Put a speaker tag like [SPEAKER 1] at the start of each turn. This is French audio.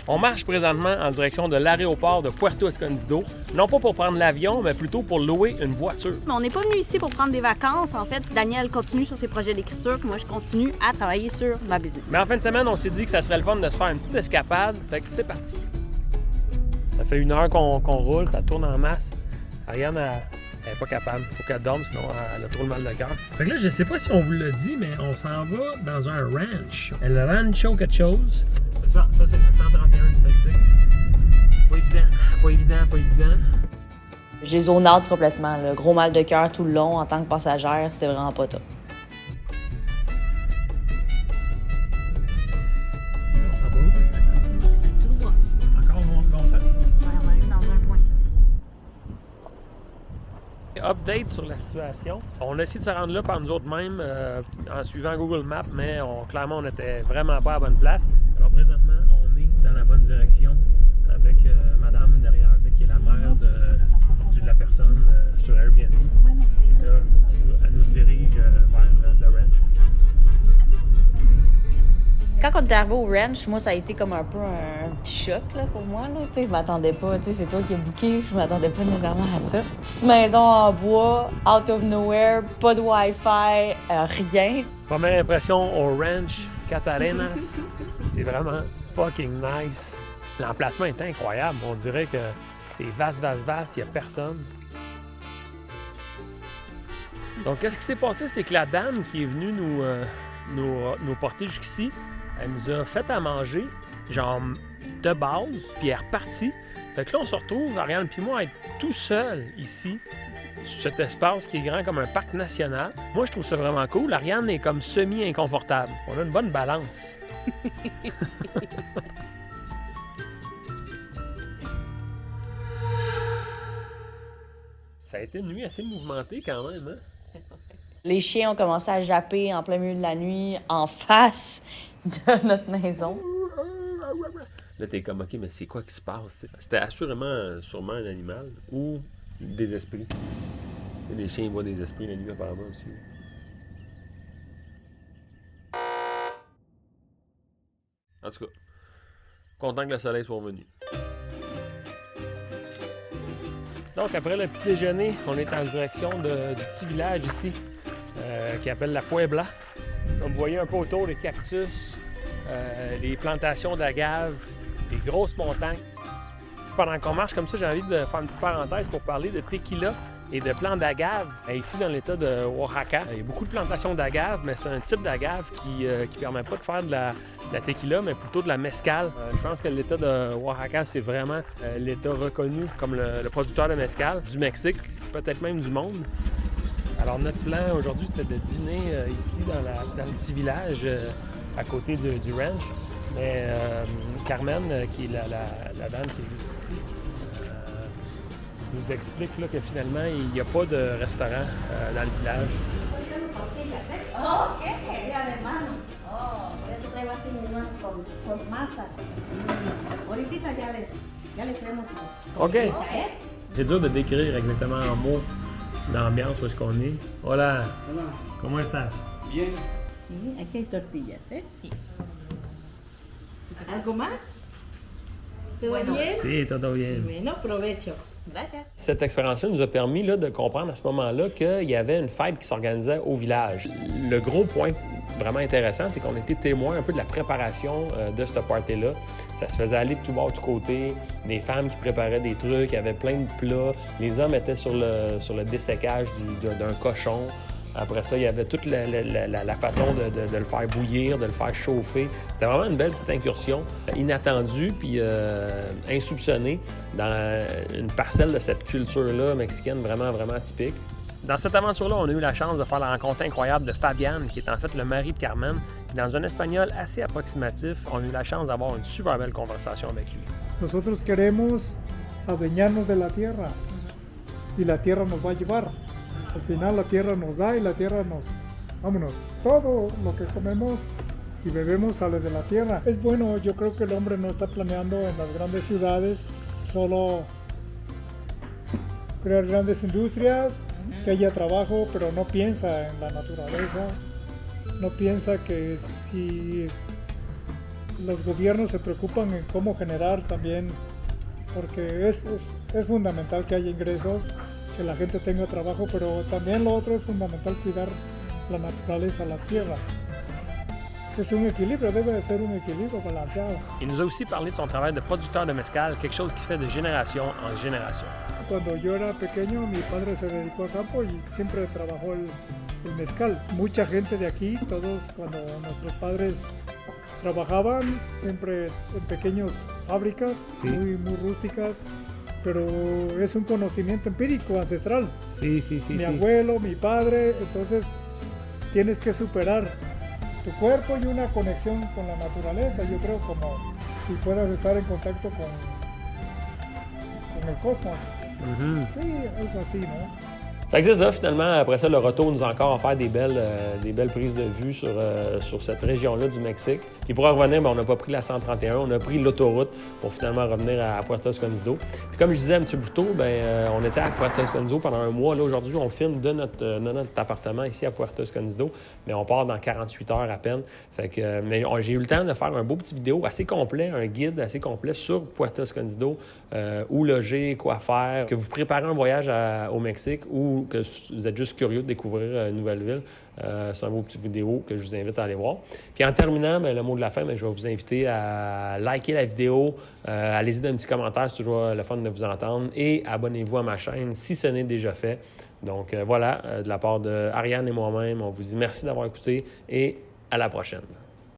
[SPEAKER 1] On marche présentement en direction de l'aéroport de Puerto Escondido, non pas pour prendre l'avion, mais plutôt pour louer une voiture.
[SPEAKER 2] Mais on n'est pas venu ici pour prendre des vacances. En fait, Daniel continue sur ses projets d'écriture, puis moi, je continue à travailler sur ma business.
[SPEAKER 1] Mais en fin de semaine, on s'est dit que ça serait le fun de se faire une petite escapade, fait que c'est parti. Ça fait 1 heure qu'on roule, ça tourne en masse. Ariane, elle n'est pas capable. Faut qu'elle dorme, sinon elle a trop le mal de cœur. Fait que là, je sais pas si on vous l'a dit, mais on s'en va dans un ranch. El Rancho quelque chose. Ça c'est le 131 du Mexique. Pas évident.
[SPEAKER 3] J'ai zone out complètement, là. Gros mal de cœur tout le long. En tant que passagère, c'était vraiment pas top.
[SPEAKER 1] Ça va où?
[SPEAKER 2] Tout droit.
[SPEAKER 1] Encore longtemps?
[SPEAKER 2] On arrive dans 1.6.
[SPEAKER 1] Update sur la situation. On a essayé de se rendre là par nous autres mêmes en suivant Google Maps, mais clairement, on n'était vraiment pas à la bonne place. Alors présentement, on est dans la bonne direction avec madame derrière, qui est la mère de la personne sur Airbnb. Et là, elle nous dirige vers le ranch.
[SPEAKER 3] Quand on est arrivé au ranch, moi, ça a été comme un peu un petit choc là, pour moi. Là. Je m'attendais pas. C'est toi qui as booké. Je m'attendais pas nécessairement à ça. Petite maison en bois, out of nowhere, pas de Wi-Fi, rien.
[SPEAKER 1] Première impression au ranch Catarenas, c'est vraiment fucking nice. L'emplacement est incroyable. On dirait que c'est vaste, il n'y a personne. Donc, qu'est-ce qui s'est passé? C'est que la dame qui est venue nous porter jusqu'ici, elle nous a fait à manger, genre de base, puis elle est repartie. Fait que là, on se retrouve, Ariane et moi, à être tout seul ici, sur cet espace qui est grand comme un parc national. Moi, je trouve ça vraiment cool. Ariane est comme semi-inconfortable. On a une bonne balance. Ça a été une nuit assez mouvementée quand même, hein?
[SPEAKER 3] Les chiens ont commencé à japper en plein milieu de la nuit, en face de notre maison.
[SPEAKER 1] Là, t'es comme, OK, mais c'est quoi qui se passe? C'était sûrement un animal ou des esprits. Et les chiens voient des esprits la nuit, apparemment, aussi. En tout cas, content que le soleil soit revenu. Donc, après le petit déjeuner, on est en direction du petit village ici, qui appelle la Puebla. Comme vous voyez un peu autour, les cactus, les plantations d'agaves, les grosses montagnes. Pendant qu'on marche comme ça, j'ai envie de faire une petite parenthèse pour parler de tequila et de plants d'agaves. Ici, dans l'état de Oaxaca, il y a beaucoup de plantations d'agaves, mais c'est un type d'agave qui ne permet pas de faire de la tequila, mais plutôt de la mezcal. Je pense que l'état de Oaxaca, c'est vraiment l'état reconnu comme le producteur de mezcal du Mexique, peut-être même du monde. Alors, notre plan aujourd'hui, c'était de dîner ici dans le petit village à côté du ranch. Mais Carmen, qui est la dame qui est juste ici, nous explique là, que finalement, il n'y a pas de restaurant dans le village.
[SPEAKER 4] Oh, ok, genial, hermano. Oh, por eso traigo así mis manos con masa. Ahorita ya les traemos.
[SPEAKER 1] OK. C'est dur de décrire exactement en mots l'ambiance où est-ce qu'on est. Hola.
[SPEAKER 5] Hola.
[SPEAKER 1] ¿Cómo estás?
[SPEAKER 5] Bien.
[SPEAKER 4] Sí, aquí hay tortillas, ¿eh? Sí. ¿Algo más? ¿Todo bien?
[SPEAKER 1] Si, todo bien.
[SPEAKER 4] Bueno, provecho.
[SPEAKER 3] Gracias.
[SPEAKER 1] Cette expérience-là nous a permis là, de comprendre à ce moment-là qu'il y avait une fête qui s'organisait au village. Le gros point vraiment intéressant, c'est qu'on était témoins un peu de la préparation de ce party-là. Ça se faisait aller de tout bord, de tout côté. Des femmes qui préparaient des trucs, il y avait plein de plats. Les hommes étaient sur le dessécage d'un cochon. Après ça, il y avait toute la façon de le faire bouillir, de le faire chauffer. C'était vraiment une belle petite incursion, inattendue puis insoupçonnée dans une parcelle de cette culture-là mexicaine vraiment, vraiment typique. Dans cette aventure-là, on a eu la chance de faire la rencontre incroyable de Fabian, qui est en fait le mari de Carmen. Puis dans un espagnol assez approximatif, on a eu la chance d'avoir une super belle conversation avec lui.
[SPEAKER 6] Nosotros queremos adueñarnos de la tierra y la tierra nos va a llevar. Al final la tierra nos da y la tierra nos... Vámonos, todo lo que comemos y bebemos sale de la tierra. Es bueno, yo creo que el hombre no está planeando en las grandes ciudades solo crear grandes industrias, que haya trabajo, pero no piensa en la naturaleza, no piensa que si los gobiernos se preocupan en cómo generar también, porque es fundamental que haya ingresos, que la gente tenga trabajo, pero también lo otro es fundamental cuidar la naturaleza, la tierra. C'est un équilibre, debe ser un équilibre balanceado.
[SPEAKER 1] Il nous a aussi parlé de son travail de producteur de mezcal, quelque chose qui se fait de génération en génération.
[SPEAKER 6] Cuando yo era pequeño, mi padre se dedicó al campo y siempre trabajó el mezcal. Mucha gente de aquí, todos cuando nuestros padres trabajaban, siempre en pequeñas fábricas,
[SPEAKER 1] Sí.
[SPEAKER 6] muy rústicas, pero es un conocimiento empírico, ancestral.
[SPEAKER 1] Sí,
[SPEAKER 6] Mi abuelo, mi padre, entonces tienes que superar tu cuerpo y una conexión con la naturaleza, yo creo, como si puedas estar en contacto con el cosmos. Sí, algo así, ¿no?
[SPEAKER 1] Fait que c'est ça, finalement, après ça, le retour nous a encore offert des belles prises de vue sur cette région-là du Mexique. Puis pour en revenir, on n'a pas pris la 131, on a pris l'autoroute pour finalement revenir à Puerto Escondido. Puis comme je disais un petit peu plus tôt, on était à Puerto Escondido pendant un mois. Là, aujourd'hui, on filme de notre appartement ici à Puerto Escondido, mais on part dans 48 heures à peine. Fait que, j'ai eu le temps de faire un beau petit vidéo assez complet, un guide assez complet sur Puerto Escondido, où loger, quoi faire, que vous préparez un voyage au Mexique ou que vous êtes juste curieux de découvrir une nouvelle ville. C'est un beau petit vidéo que je vous invite à aller voir. Puis en terminant, le mot de la fin, je vais vous inviter à liker la vidéo. Allez-y dans un petit commentaire, c'est toujours le fun de vous entendre. Et abonnez-vous à ma chaîne si ce n'est déjà fait. Donc voilà, de la part de Ariane et moi-même, on vous dit merci d'avoir écouté et à la prochaine.